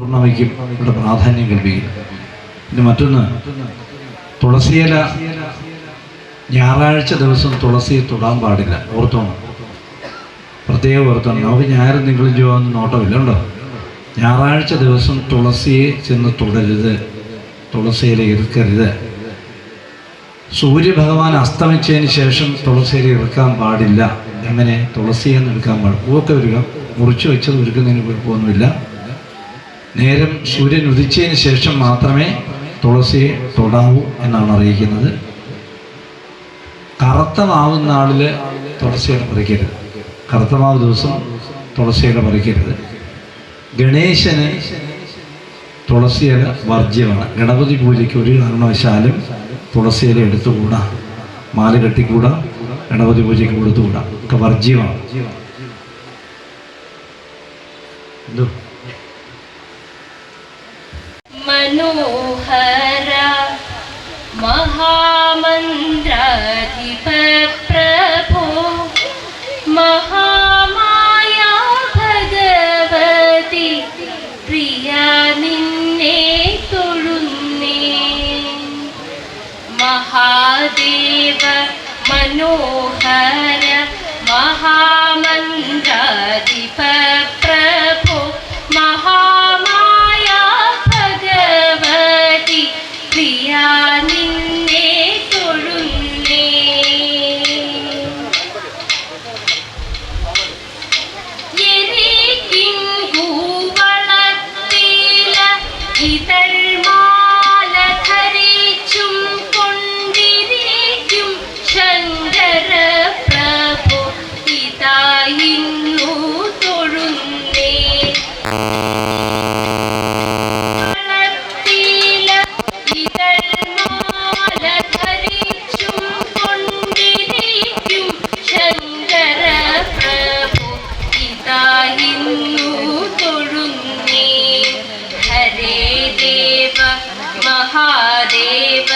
പൂർണ്ണമയ്ക്കും ഇവിടെ പ്രാധാന്യം കൽപ്പിക്കും. പിന്നെ മറ്റൊന്ന്, തുളസിയില ഞായറാഴ്ച ദിവസം തുളസിയെ തൊടാൻ പാടില്ല. ഓർത്തോണം, പ്രത്യേകം ഓർത്തോണം. നമുക്ക് ഞായറും തിങ്കളും ചൊവ്വൊന്നും നോട്ടമില്ല ഉണ്ടോ. ഞായറാഴ്ച ദിവസം തുളസിയെ ചെന്ന് തൊടരുത്, തുളസിയില ഇറുക്കരുത്. സൂര്യഭഗവാൻ അസ്തമിച്ചതിന് ശേഷം തുളസിയില ഇറുക്കാൻ പാടില്ല. എങ്ങനെ? തുളസിയെന്ന് എടുക്കാൻ പാടില്ല. പൂവൊക്കെ ഒരുക്കാം, മുറിച്ച് വെച്ചത് ഒരുക്കുന്നതിന് കുഴപ്പമൊന്നുമില്ല. നേരം സൂര്യൻ ഉദിച്ചതിന് ശേഷം മാത്രമേ തുളസിയെ തൊടാവൂ എന്നാണ് അറിയിക്കുന്നത്. കറുത്ത മാവ് നാളിൽ തുളസിയില പറിക്കരുത്. കറുത്ത മാവ് ദിവസം തുളസിയില പറിക്കരുത്. ഗണേശന് തുളസിയില വർജ്യമാണ്. ഗണപതി പൂജയ്ക്ക് ഒരു കാരണവശാലും തുളസിയില എടുത്തുകൂടാ, മാല കെട്ടിക്കൂടാ, ഗണപതി പൂജയ്ക്ക് കൊടുത്തുകൂടാ, ഒക്കെ വർജ്യമാണ്. എന്തോ മനോഹര മഹാമന്ത്രാധിപ പ്രഭോ മഹാമായ ഭഗവതി പ്രിയ നിന്നെ തൊഴുന്നേ. മഹാദേവ മനോഹര മഹാമന്ത്രാധിപ പ്രഭോ മഹാമായ ഭഗവതി പ്രിയ നിന്നെ തൊഴുന്നേ. എരികിൻകൂവളത്തില ഇതൾമാല ധരിച്ചും കൊണ്ടിരിക്കും ശങ്കര പ്രഭു ഇതായിന്നു തൊഴുന്നേ. മഹാദേവ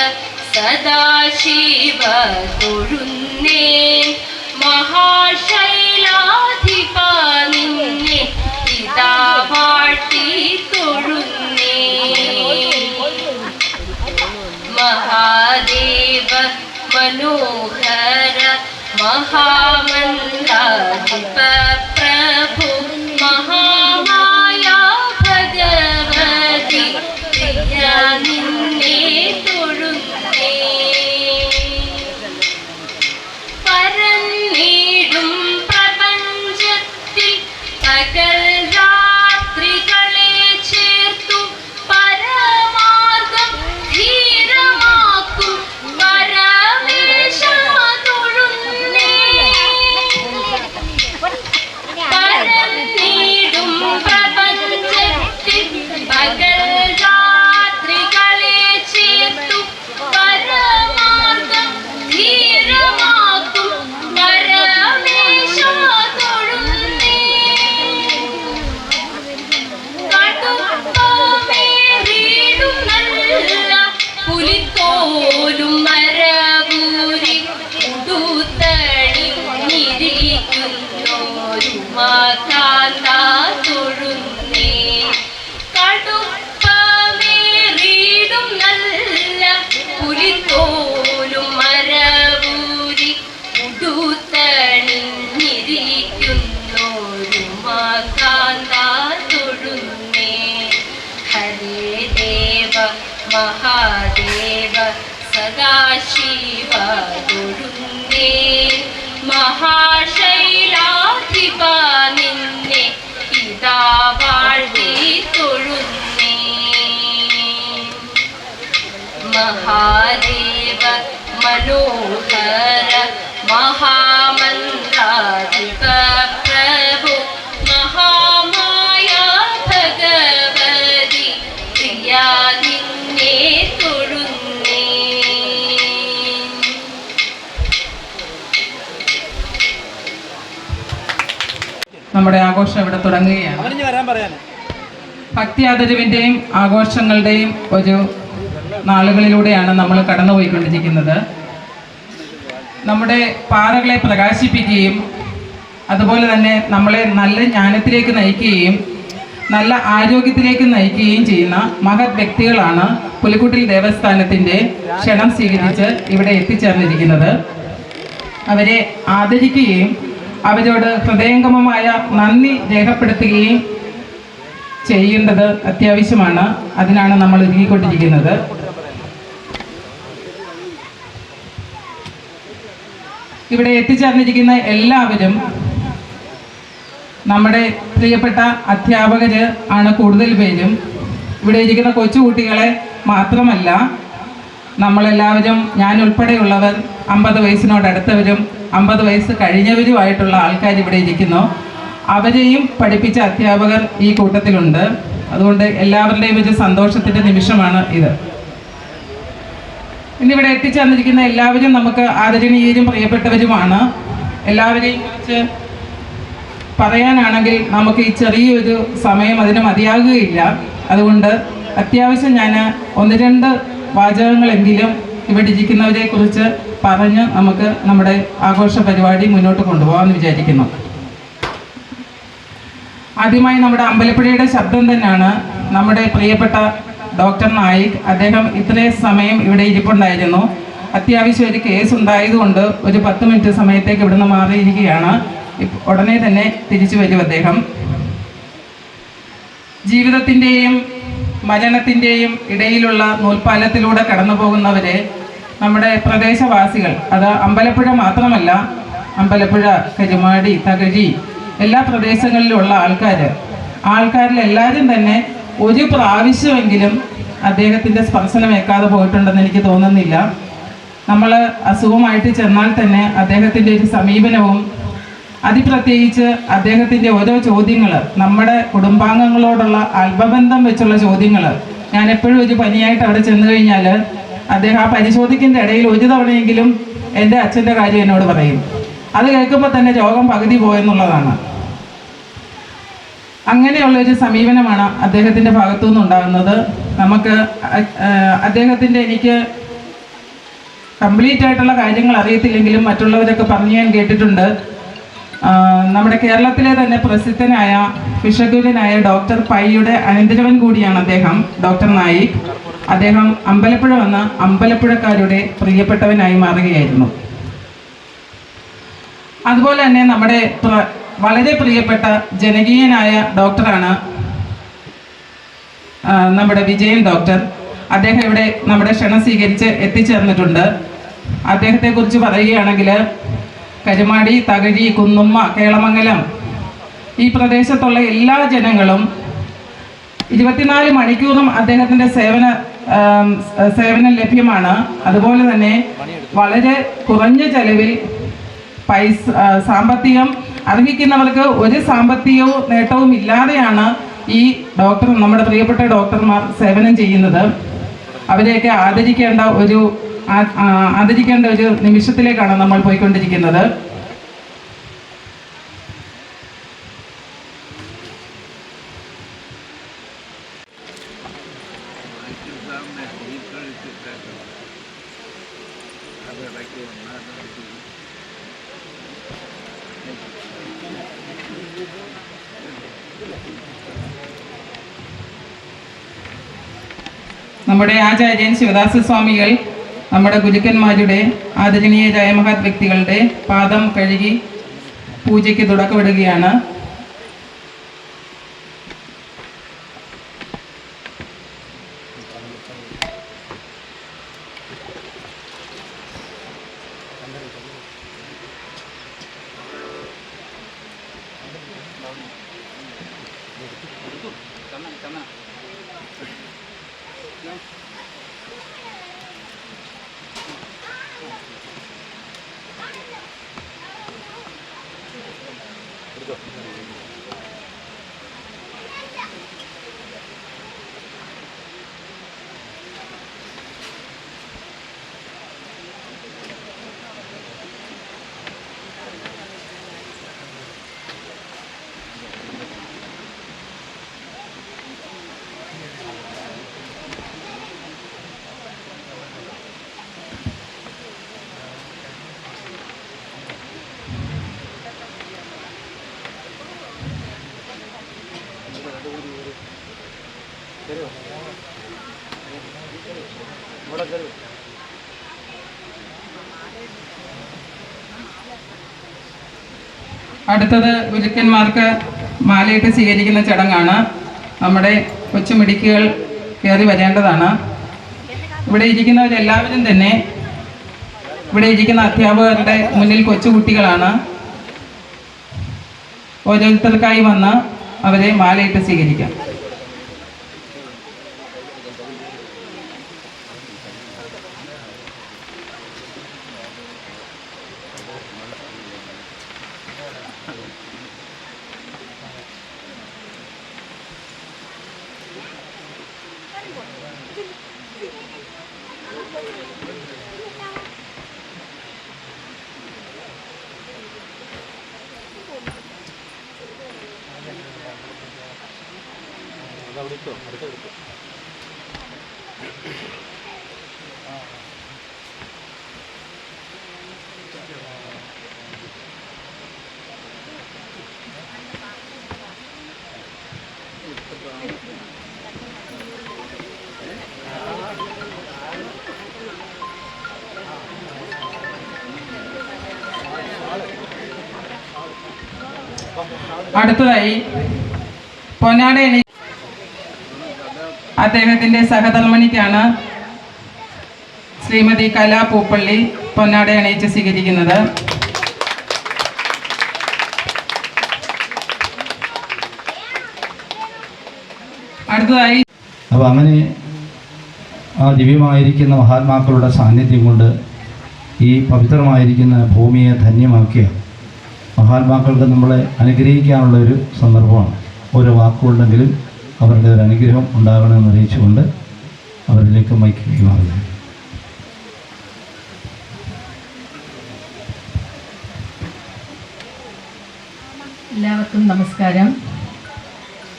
സദാശിവ തൊഴുന്നേ. മഹാശൈലാധിപ നിന്നെ ഇതാ വാഴ്ത്തി തൊഴുന്നേ. മഹാദേവ മനോഹര മഹാമന്ത്രാധിപ പ്രഭു മഹാമായ ഭഗവതി പ്രിയ നിന്നെ തൊഴുന്നേ. പരന്നീടും പ്രപഞ്ചത്തിൽ പകൽ രാത്രികളെ ചേർത്തു പരമാർഗം ധീരമാക്കും പരമേശ തൊഴുന്നേ. പരന്നീടും പ്രപഞ്ചത്തിൽ പകൽ രാത്രികളെ ചേർത്തു പരമാർഗം ധീരമാക്കും പരമേശ തൊഴുന്നേ. കടുപ്പമേറിയിടും നല്ല പുലിത്തോലും മരവൂരി ഉടുത്തണിഞ്ഞിരിക്കുന്നോരുമാകാന്ത തൊഴുന്നേ. കടുപ്പമേറിയിടും നല്ല പുലിത്തോലും മരവൂരി ഉടുത്തണിഞ്ഞിരിക്കുന്നോരുമാകാന്ത തൊഴുന്നേ. ഹരേ ദേവ മഹാദേവ സദാശിവ തൊഴുന്നേ. മഹാശൈലാധിപ നിന്നെ ഇതാ വാഴ്ത്തി തൊഴുന്നേ. മഹാദേവ മനോഹര മഹാമന്ത്രാധിപ പ്രഭു മഹാമായ ഭഗവതി പ്രിയ നിന്നെ തൊഴുന്നേ. നമ്മുടെ ആഘോഷം ഇവിടെ തുടങ്ങുകയാണ്. ഭക്തി ആദരവിൻ്റെയും ആഘോഷങ്ങളുടെയും ഒരു നാളുകളിലൂടെയാണ് നമ്മൾ കടന്നുപോയിക്കൊണ്ടിരിക്കുന്നത്. നമ്മുടെ പാറകളെ പ്രകാശിപ്പിക്കുകയും അതുപോലെ തന്നെ നമ്മളെ നല്ല ജ്ഞാനത്തിലേക്ക് നയിക്കുകയും നല്ല ആരോഗ്യത്തിലേക്ക് നയിക്കുകയും ചെയ്യുന്ന മഹത് വ്യക്തികളാണ് പുലിക്കുട്ടിൽ ദേവസ്ഥാനത്തിൻ്റെ ക്ഷണം സ്വീകരിച്ച് ഇവിടെ എത്തിച്ചേർന്നിരിക്കുന്നത്. അവരെ ആദരിക്കുകയും അവരോട് ഹൃദയംഗമമായ നന്ദി രേഖപ്പെടുത്തുകയും ചെയ്യേണ്ടത് അത്യാവശ്യമാണ്. അതിനാണ് നമ്മൾ ഒരുങ്ങിക്കൊണ്ടിരിക്കുന്നത്. ഇവിടെ എത്തിച്ചേർന്നിരിക്കുന്ന എല്ലാവരും നമ്മുടെ പ്രിയപ്പെട്ട അധ്യാപകർ ആണ് കൂടുതൽ പേരും. ഇവിടെ ഇരിക്കുന്ന കൊച്ചുകുട്ടികളെ മാത്രമല്ല, നമ്മളെല്ലാവരും, ഞാൻ ഉൾപ്പെടെയുള്ളവർ 50 വയസ്സിനോടടുത്തവരും 50 വയസ്സ് കഴിഞ്ഞവരുമായിട്ടുള്ള ആൾക്കാർ ഇവിടെ ഇരിക്കുന്നു. അവരെയും പഠിപ്പിച്ച അധ്യാപകർ ഈ കൂട്ടത്തിലുണ്ട്. അതുകൊണ്ട് എല്ലാവരുടെയും ഒരു സന്തോഷത്തിൻ്റെ നിമിഷമാണ് ഇത്. ഇന്നിവിടെ എത്തിച്ചേർന്നിരിക്കുന്ന എല്ലാവരും നമുക്ക് ആദരണീയരും പ്രിയപ്പെട്ടവരുമാണ്. എല്ലാവരെയും കുറിച്ച് പറയാനാണെങ്കിൽ നമുക്ക് ഈ ചെറിയൊരു സമയം അതിന് മതിയാകുകയില്ല. അതുകൊണ്ട് അത്യാവശ്യം ഞാൻ 1-2 വാചകങ്ങളെങ്കിലും ഇവിടെ ഇരിക്കുന്നവരെ കുറിച്ച് പറഞ്ഞ് നമുക്ക് നമ്മുടെ ആഘോഷ പരിപാടി മുന്നോട്ട് കൊണ്ടുപോകാമെന്ന് വിചാരിക്കുന്നു. ആദ്യമായി നമ്മുടെ അമ്പലപ്പുഴയുടെ ശബ്ദം തന്നെയാണ് നമ്മുടെ പ്രിയപ്പെട്ട ഡോക്ടർ നായിക്. അദ്ദേഹം ഇത്രയും സമയം ഇവിടെ ഇരിപ്പുണ്ടായിരുന്നു. അത്യാവശ്യം ഒരു കേസ് ഉണ്ടായതുകൊണ്ട് ഒരു 10 മിനിറ്റ് സമയത്തേക്ക് ഇവിടുന്ന് മാറിയിരിക്കുകയാണ്. ഉടനെ തന്നെ തിരിച്ചു വരും അദ്ദേഹം. ജീവിതത്തിൻ്റെയും മരണത്തിൻ്റെയും ഇടയിലുള്ള നൂൽപ്പാലത്തിലൂടെ കടന്നു പോകുന്നവരെ നമ്മുടെ പ്രദേശവാസികൾ, അത് അമ്പലപ്പുഴ മാത്രമല്ല, അമ്പലപ്പുഴ, കരുമാടി, തകഴി എല്ലാ പ്രദേശങ്ങളിലുള്ള ആൾക്കാരിലെല്ലാവരും തന്നെ ഒരു പ്രാവശ്യമെങ്കിലും അദ്ദേഹത്തിൻ്റെ സ്പർശനമേക്കാതെ പോയിട്ടുണ്ടെന്ന് എനിക്ക് തോന്നുന്നില്ല. നമ്മൾ അസുഖമായിട്ട് ചെന്നാൽ തന്നെ അദ്ദേഹത്തിൻ്റെ ഒരു സമീപനവും അതിപ്രത്യേകിച്ച് അദ്ദേഹത്തിൻ്റെ ഓരോ ചോദ്യങ്ങൾ, നമ്മുടെ കുടുംബാംഗങ്ങളോടുള്ള ആത്മബന്ധം വെച്ചുള്ള ചോദ്യങ്ങൾ, ഞാൻ എപ്പോഴും ഒരു പനിയായിട്ട് അവിടെ ചെന്ന് കഴിഞ്ഞാൽ അദ്ദേഹം ആ പരിശോധിക്കുന്ന ഇടയിൽ ഒരു തവണയെങ്കിലും എൻ്റെ അച്ഛൻ്റെ കാര്യം എന്നോട് പറയും. അത് കേൾക്കുമ്പോൾ തന്നെ രോഗം പകുതി പോയെന്നുള്ളതാണ്. അങ്ങനെയുള്ളൊരു സമീപനമാണ് അദ്ദേഹത്തിൻ്റെ ഭാഗത്തു നിന്നുണ്ടാകുന്നത്. നമുക്ക് അദ്ദേഹത്തിൻ്റെ, എനിക്ക് കംപ്ലീറ്റ് ആയിട്ടുള്ള കാര്യങ്ങൾ അറിയത്തില്ലെങ്കിലും മറ്റുള്ളവരൊക്കെ പറഞ്ഞു ഞാൻ കേട്ടിട്ടുണ്ട്. നമ്മുടെ കേരളത്തിലെ തന്നെ പ്രസിദ്ധനായ വിഷഗുരനായ ഡോക്ടർ പൈയുടെ അനന്തരവൻ കൂടിയാണ് അദ്ദേഹം, ഡോക്ടർ നായിക്. അദ്ദേഹം അമ്പലപ്പുഴ വന്ന് അമ്പലപ്പുഴക്കാരുടെ പ്രിയപ്പെട്ടവനായി മാറുകയായിരുന്നു. അതുപോലെ തന്നെ നമ്മുടെ വളരെ പ്രിയപ്പെട്ട ജനകീയനായ ഡോക്ടറാണ് നമ്മുടെ വിജയൻ ഡോക്ടർ. അദ്ദേഹം ഇവിടെ നമ്മുടെ ക്ഷണം സ്വീകരിച്ച് എത്തിച്ചേർന്നിട്ടുണ്ട്. അദ്ദേഹത്തെക്കുറിച്ച് പറയുകയാണെങ്കിൽ കരുമാടി, തകഴി, കുന്നുമ്മ, കേളമംഗലം ഈ പ്രദേശത്തുള്ള എല്ലാ ജനങ്ങളും 24 മണിക്കൂറും അദ്ദേഹത്തിൻ്റെ സേവനം ലഭ്യമാണ്. അതുപോലെ തന്നെ വളരെ കുറഞ്ഞ ചെലവിൽ സാമ്പത്തികം അർഹിക്കുന്നവർക്ക് ഒരു സാമ്പത്തികവും നേട്ടവും ഇല്ലാതെയാണ് ഈ നമ്മുടെ പ്രിയപ്പെട്ട ഡോക്ടർമാർ സേവനം ചെയ്യുന്നത്. അവരെയൊക്കെ ആദരിക്കേണ്ട ഒരു നിമിഷത്തിലേക്കാണ് നമ്മൾ പോയിക്കൊണ്ടിരിക്കുന്നത്. നമ്മുടെ ആചാര്യൻ ശിവദാസ സ്വാമികൾ നമ്മുടെ ഗുരുക്കന്മാരുടെ ആദരണീയരായ മഹത് വ്യക്തികളുടെ പാദം കഴുകി പൂജയ്ക്ക് തുടക്കമിടുകയാണ്. അടുത്തത് ഗുരുക്കന്മാർക്ക് മാലയിട്ട് സ്വീകരിക്കുന്ന ചടങ്ങാണ്. നമ്മുടെ കൊച്ചുമിടുക്കികൾ കയറി വരേണ്ടതാണ്. ഇവിടെ ഇരിക്കുന്നവരെല്ലാവരും തന്നെ ഇവിടെ ഇരിക്കുന്ന അധ്യാപകരുടെ മുന്നിൽ കൊച്ചുകുട്ടികളാണ്. ഓരോരുത്തർക്കായി വന്ന് അവരെ മാലയിട്ട് സ്വീകരിക്കാം. അടുത്തതായി പൊന്നാട അദ്ദേഹത്തിന്റെ സഹധർമ്മിണിക്കാണ് ശ്രീമതി കലാ പൂപ്പള്ളി പൊന്നാട അണിയിച്ച് സ്വീകരിക്കുന്നത്. അടുത്തതായി അപ്പോൾ അങ്ങനെ ആ ദിവ്യമായിരിക്കുന്ന മഹാത്മാക്കളുടെ സാന്നിധ്യം കൊണ്ട് ഈ പവിത്രമായിരിക്കുന്ന ഭൂമിയെ ധന്യമാക്കിയ മഹാത്മാക്കൾക്ക് നമ്മളെ അനുഗ്രഹിക്കാനുള്ള ഒരു സന്ദർഭമാണ്. ഓരോ വാക്കുകളുണ്ടെങ്കിലും അവരുടെ ഒരു അനുഗ്രഹം ഉണ്ടാകണമെന്ന് അറിയിച്ചുകൊണ്ട് അവരിലേക്ക് മൈക്ക് കൈമാറുന്നു. എല്ലാവർക്കും നമസ്കാരം.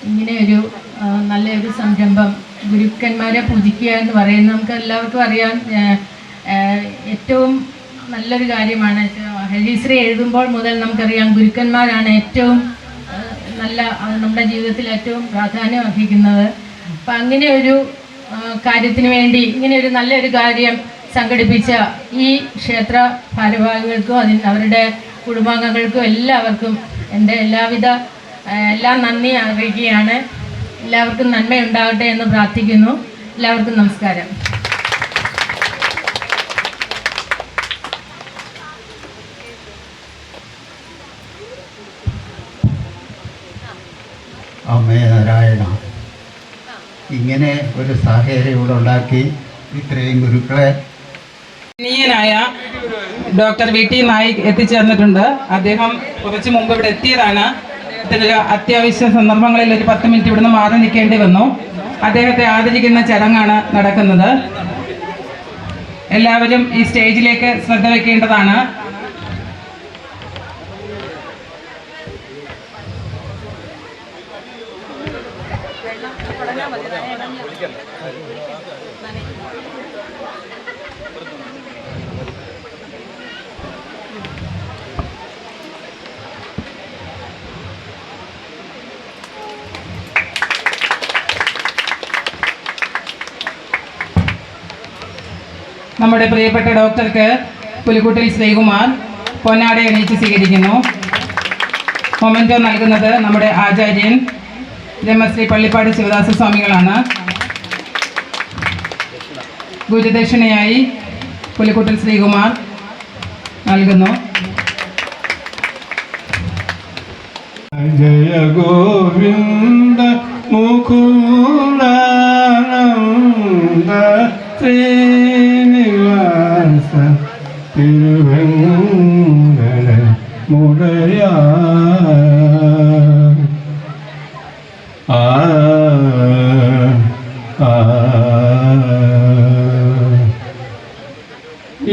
ഇങ്ങനെയൊരു നല്ലൊരു സംരംഭം ഗുരുക്കന്മാരെ പൂജിക്കുക എന്ന് പറയുന്നത് നമുക്ക് എല്ലാവർക്കും അറിയാം, ഏറ്റവും നല്ലൊരു കാര്യമാണ്. ഹരിശ്രീ എഴുതുമ്പോൾ മുതൽ നമുക്കറിയാം ഗുരുക്കന്മാരാണ് ഏറ്റവും നല്ല നമ്മുടെ ജീവിതത്തിൽ ഏറ്റവും പ്രാധാന്യം അർഹിക്കുന്നത്. അപ്പം അങ്ങനെ ഒരു കാര്യത്തിന് വേണ്ടി ഇങ്ങനെ ഒരു നല്ലൊരു കാര്യം സംഘടിപ്പിച്ച ഈ ക്ഷേത്ര ഭാരവാഹികൾക്കും അവരുടെ കുടുംബാംഗങ്ങൾക്കും എല്ലാവർക്കും എൻ്റെ എല്ലാ നന്ദി അറിയിക്കുകയാണ്. എല്ലാവർക്കും നന്മയുണ്ടാകട്ടെ എന്ന് പ്രാർത്ഥിക്കുന്നു. എല്ലാവർക്കും നമസ്കാരം. അമ്മേ നാരായണ, ഇങ്ങനെ ഒരു സാഹചര്യം ഇവിടെ ഉണ്ടാക്കി ഇത്രയും ഗുരുക്കളെ ായ ഡോക്ടർ വി.ടി. നായിക് എത്തിച്ചേർന്നിട്ടുണ്ട്. അദ്ദേഹം കുറച്ച് മുമ്പ് ഇവിടെ എത്തിയതാണ്. അത്യാവശ്യ സന്ദർഭങ്ങളിൽ ഒരു 10 മിനിറ്റ് ഇവിടുന്ന് മാറി നിൽക്കേണ്ടി വന്നു. അദ്ദേഹത്തെ ആദരിക്കുന്ന ചടങ്ങാണ് നടക്കുന്നത്. എല്ലാവരും ഈ സ്റ്റേജിലേക്ക് ശ്രദ്ധ വയ്ക്കേണ്ടതാണ്. നമ്മുടെ പ്രിയപ്പെട്ട ഡോക്ടർക്ക് പുലിക്കുട്ടിൽ ശ്രീകുമാർ പൊന്നാട അണിയിച്ച് സ്വീകരിക്കുന്നു. മൊമെന്റോ നൽകുന്നത് നമ്മുടെ ആചാര്യൻ ബ്രഹ്മശ്രീ പള്ളിപ്പാട് ശിവദാസ സ്വാമികളാണ്. ഗുരുദക്ഷിണയായി പുലിക്കുട്ടിൽ ശ്രീകുമാർ നൽകുന്നു. ജയ ഗോവിന്ദ മുകുന്ദാനന്ദ ശ്രീനിവാസ തിരുവെങ്കട മുടയാ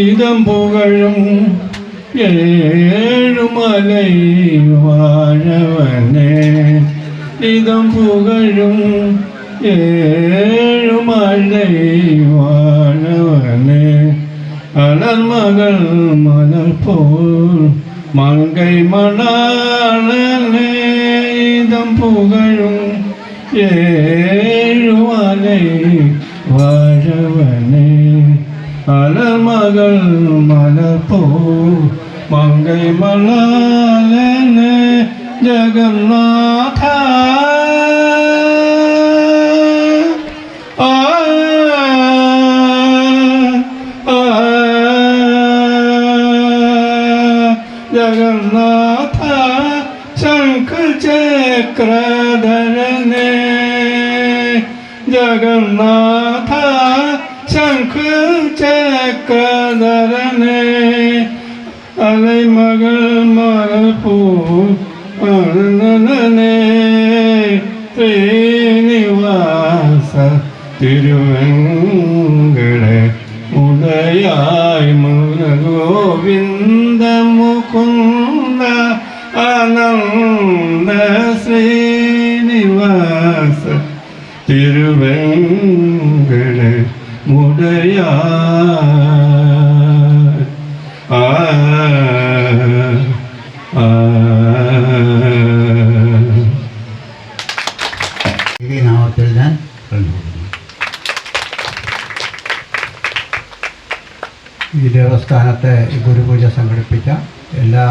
ഇതം പുകഴും ഏഴുമലൈ വാഴവനെ, ഇതം പുകഴും ഏഴുമലൈ വാഴവനെ, അലർമകൾ മലർപോൽ മങ്കൈ മണാളനെ, ഇതം പുകഴും ഏഴുമലൈ மங்கை வாழவனே அலர்மகள் மலர்போ மங்கை மலாலனே ஜெகநாத जगन्नाथ शंख चक्रधरने जगन्नाथ शंख चक्रधरने अलय मगल मरपू ने श्रीनिवास തിരുവങ്കട ഉദയായ ഗോവിന്ദ മുകുന്ദ ആനന്ദ ശ്രീനിവാസ തിരുവങ്കട ഉദയായ ഈ നാമത്തിൽ ഞാൻ കണ്ടുകൊള്ളുന്നു. ഈ ദേവസ്ഥാനത്തെ ഗുരുപൂജ സംഘടിപ്പിച്ച എല്ലാ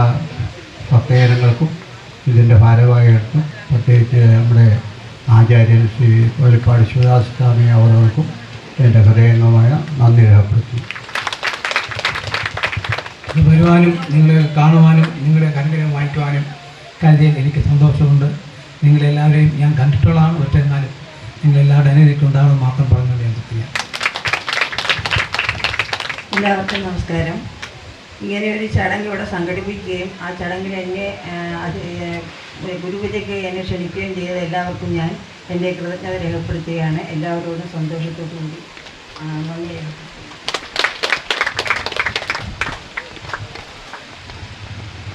ഭക്തജനങ്ങൾക്കും ഇതിൻ്റെ ഭാരവാഹികൾക്കും പ്രത്യേകിച്ച് നമ്മുടെ ആചാര്യൻ ശ്രീ വെളിപ്പാട് ശിവദാസ് സ്വാമി അവർക്കും എൻ്റെ ഹൃദയംഗമായ നന്ദി രേഖപ്പെടുത്തി. ഇത് വരുവാനും നിങ്ങളെ കാണുവാനും നിങ്ങളുടെ കരകരം വാങ്ങിക്കുവാനും കഴിഞ്ഞതിൽ എനിക്ക് സന്തോഷമുണ്ട്. നിങ്ങളെല്ലാവരെയും ഞാൻ കണ്ടിട്ടുള്ളതാണ്. പക്ഷേ എന്നാലും നിങ്ങളെല്ലാവരുടെ അനുമതിക്ക് ഉണ്ടാകണം മാത്രം പറഞ്ഞുകൊണ്ട് ഞാൻ ചെയ്യാം. എല്ലാവർക്കും നമസ്കാരം. ഇങ്ങനെ ഒരു ചടങ്ങ് ഇവിടെ സംഘടിപ്പിക്കുകയും ആ ചടങ്ങിൽ എന്നെ ഗുരുപൂജയ്ക്ക് എന്നെ ക്ഷണിക്കുകയും ചെയ്ത എല്ലാവർക്കും ഞാൻ എൻ്റെ കൃതജ്ഞത രേഖപ്പെടുത്തുകയാണ്. എല്ലാവരോടും സന്തോഷത്തോടു കൂടി നന്ദി രേഖപ്പെടുത്തുന്നു.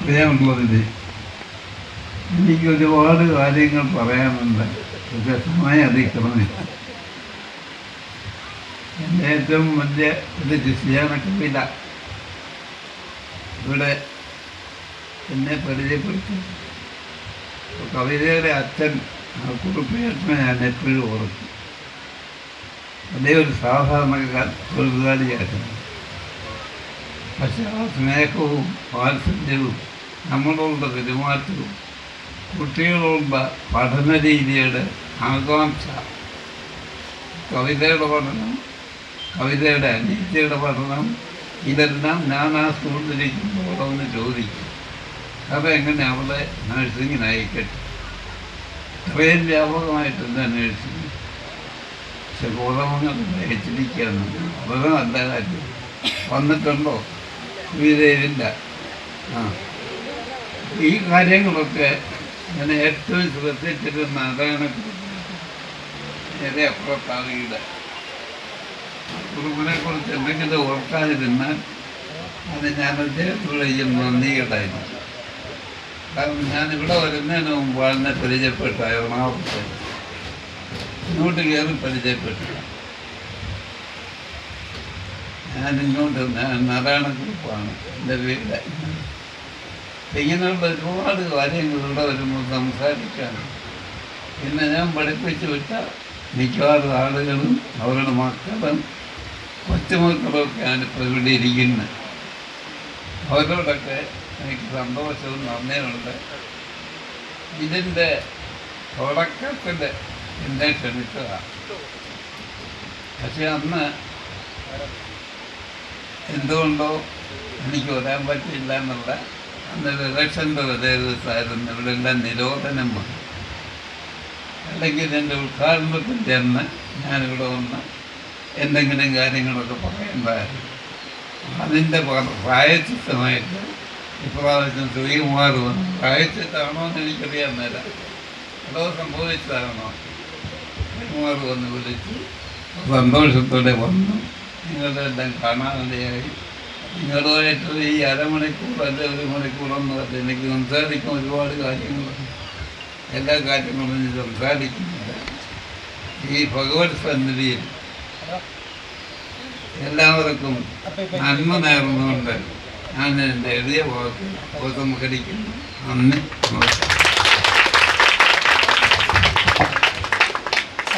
പ്രിയമുള്ളതിൽ എനിക്ക് ഒരുപാട് കാര്യങ്ങൾ പറയാനുണ്ട്. പക്ഷേ സമയം അതിക്രമില്ല. എൻ്റെ ഏറ്റവും വലിയ ഒരു ശിഷ്യാണ് കവിത. ഇവിടെ എന്നെ പരിചയപ്പെടുത്തി കവിതയുടെ അച്ഛൻ കുറുപ്പിയേട്ടനെ ഞാൻ എപ്പോഴും ഓർക്കും. അതേ ഒരു സാധാരണക്കാരിയായിരുന്നു. പക്ഷെ ആ സ്നേഹവും വാത്സല്യവും നമ്മളോടുള്ള പെരുമാറ്റവും കുട്ടികളുള്ള പഠന രീതിയുടെ ആകാംക്ഷ, കവിതയുടെ പഠനം, കവിതയുടെ അനീതിയുടെ പഠനം, ഇതെല്ലാം ഞാൻ ആ സ്കൂളിലിരിക്കുമ്പോൾ ഒന്ന് ചോദിക്കും. അതെങ്ങനെ അവിടെ നഴ്സിങ്ങിനായിക്കട്ടെ, ഇത്രയും വ്യാപകമായിട്ടുണ്ട് നഴ്സിങ്. പക്ഷെ ബോധമങ്ങൾ വെച്ചിരിക്കുകയെന്നുണ്ട്. വളരെ നല്ല കാര്യം. വന്നിട്ടുണ്ടോ? വിധേയമില്ല. ഈ കാര്യങ്ങളൊക്കെ ഞാൻ ഏറ്റവും ശ്രദ്ധിച്ചിരുന്ന അതാണ് അപ്പുറത്താവിയുടെ കുറുപ്പിനെ കുറിച്ച് എന്തെങ്കിലും ഓർക്കാതിരുന്നാൽ അത് ഞാൻ അദ്ദേഹത്തോട് നന്ദികേടായിരുന്നു. കാരണം ഞാനിവിടെ വരുന്നതിന് മുമ്പ് ആളിനെ പരിചയപ്പെട്ട എറണാകുളത്ത് ഇങ്ങോട്ട് കയറി പരിചയപ്പെട്ടു. ഞാനിങ്ങോട്ട് നാരായണക്കുറിപ്പാണ് എൻ്റെ വീട്. ഇങ്ങനെയുള്ള ഒരുപാട് കാര്യങ്ങൾ ഇവിടെ വരുമ്പോൾ സംസാരിക്കാണ്. പിന്നെ ഞാൻ പഠിപ്പിച്ചു വിട്ട മിക്കവാറും ആളുകളും അവരുടെ മക്കളും കൊച്ചുമക്കളൊക്കെയാണ് ഇപ്പോൾ ഇവിടെ ഇരിക്കുന്നത്. അവരോടൊക്കെ എനിക്ക് സന്തോഷവും നന്ദിയുണ്ട്. ഇതിൻ്റെ തുടക്കത്തിൽ എന്നെ ക്ഷണിച്ചതാണ്. പക്ഷെ അന്ന് എന്തുകൊണ്ടോ എനിക്ക് വരാൻ പറ്റില്ല എന്നുള്ള അന്നൊരു ഇലക്ഷൻ്റെ ഒരേ ദിവസമായിരുന്നു. ഇവിടെ എല്ലാം നിരോധനം വന്നു. അല്ലെങ്കിൽ എൻ്റെ ഉദ്ഘാടനത്തിൻ്റെ അന്ന് ഞാനിവിടെ വന്ന് എന്തെങ്കിലും കാര്യങ്ങളൊക്കെ പറയേണ്ടതായിരുന്നു. അതിൻ്റെ പ്രായച്ചിത്തമായിട്ട് ഇപ്രാവശ്യം ശ്രീകുമാർ വന്നു. പ്രായച്ചിത്താണോ എന്ന് എനിക്കറിയാൻ മേല, അതോ സംഭവിച്ചതാണോ? ശ്രീകുമാർ വന്ന് വിളിച്ചു, സന്തോഷത്തോടെ വന്നു. നിങ്ങളെല്ലാം കാണാനിടയായി. നിങ്ങളുമായിട്ട് ഈ അരമണിക്കൂർ അല്ല 1 മണിക്കൂറൊന്നും അല്ല, എനിക്ക് സംസാരിക്കാൻ ഒരുപാട് കാര്യങ്ങളുണ്ട്. എല്ലാ കാര്യങ്ങളും ഞാൻ സംസാരിക്കുന്നില്ല. ഈ ഭഗവത് സന്നിധിയിൽ എല്ലാവർക്കും നന്മ നേർന്നുകൊണ്ട് ഞാൻ എൻ്റെ എളിയ വാക്ക് ഉപസംഹരിക്കുന്നു. നന്ദി, നമസ്കാരം.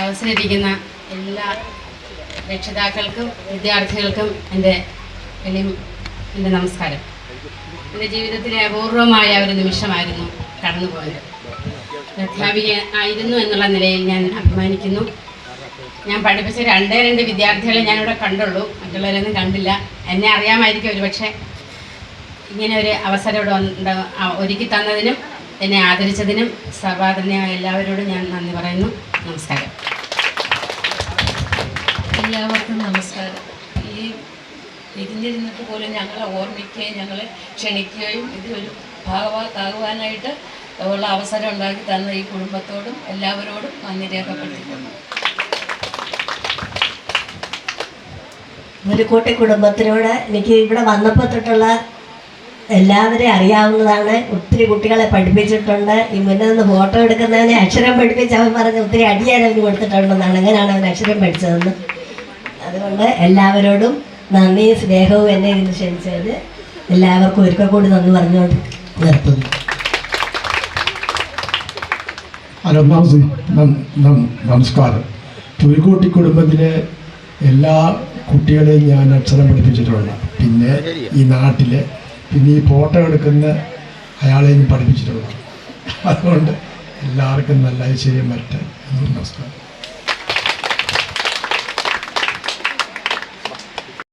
സദസ്സിലിരിക്കുന്ന എല്ലാ രക്ഷിതാക്കൾക്കും വിദ്യാർത്ഥികൾക്കും എൻ്റെ നമസ്കാരം. എൻ്റെ ജീവിതത്തിലെ അപൂർവമായ ഒരു നിമിഷമായിരുന്നു കടന്നുപോയത്. അധ്യാപിക ആയിരുന്നു എന്നുള്ള നിലയിൽ ഞാൻ അഭിമാനിക്കുന്നു. ഞാൻ പഠിപ്പിച്ച 2 വിദ്യാർത്ഥികളെ ഞാനിവിടെ കണ്ടുള്ളൂ, മറ്റുള്ളവരൊന്നും കണ്ടില്ല. എന്നെ അറിയാമായിരിക്കും ഒരുപക്ഷെ. ഇങ്ങനെ ഒരു അവസരം ഇവിടെ ഒരുക്കി തന്നതിനും എന്നെ ആദരിച്ചതിനും സർവാദരണീയമായ എല്ലാവരോടും ഞാൻ നന്ദി പറയുന്നു. നമസ്കാരം. എല്ലാവർക്കും നമസ്കാരം. ഈ ഇരുന്നിരുന്നിട്ട് പോലും ഞങ്ങളെ ഓർമ്മിക്കുകയും ഞങ്ങളെ ക്ഷണിക്കുകയും ഇതിലൊരു ഭാഗവാക്കാകുവാനായിട്ട് ഉള്ള അവസരം ഉണ്ടാക്കി തന്ന ഈ കുടുംബത്തോടും എല്ലാവരോടും നന്ദി രേഖപ്പെടുത്തിക്കുന്നു. മുരുക്കൂട്ടി കുടുംബത്തിനോട് എനിക്ക് ഇവിടെ വന്നപ്പോൾ തൊട്ടുള്ള എല്ലാവരെയും അറിയാവുന്നതാണ്. ഒത്തിരി കുട്ടികളെ പഠിപ്പിച്ചിട്ടുണ്ട്. ഈ മുന്നിൽ നിന്ന് ഫോട്ടോ എടുക്കുന്നതിനെ അക്ഷരം പഠിപ്പിച്ച് അവൻ പറഞ്ഞ് ഒത്തിരി അടിയാനവന് കൊടുത്തിട്ടുണ്ടെന്നാണ്. അങ്ങനെയാണ് അവൻ അക്ഷരം പഠിച്ചതെന്ന്. അതുകൊണ്ട് എല്ലാവരോടും നന്ദി സ്നേഹവും എന്നെ ഇതിന് ക്ഷണിച്ചതിന് എല്ലാവർക്കും ഒരിക്കൽ കൂടി നന്ദി പറഞ്ഞുകൊണ്ട് നിർത്തുന്നു. നമസ്കാരം. മുരുക്കൂട്ടി കുടുംബത്തിലെ എല്ലാ കുട്ടികളെയും ഞാൻ അക്ഷരം പഠിപ്പിച്ചിട്ടുണ്ട്. പിന്നെ ഈ നാട്ടിലെ പിന്നെ ഈ ഫോട്ടോ എടുക്കുന്ന അയാളെയും പഠിപ്പിച്ചിട്ടുള്ളത്. അതുകൊണ്ട് എല്ലാവർക്കും നല്ല ഐശ്വര്യം വരട്ടെ. നമസ്കാരം.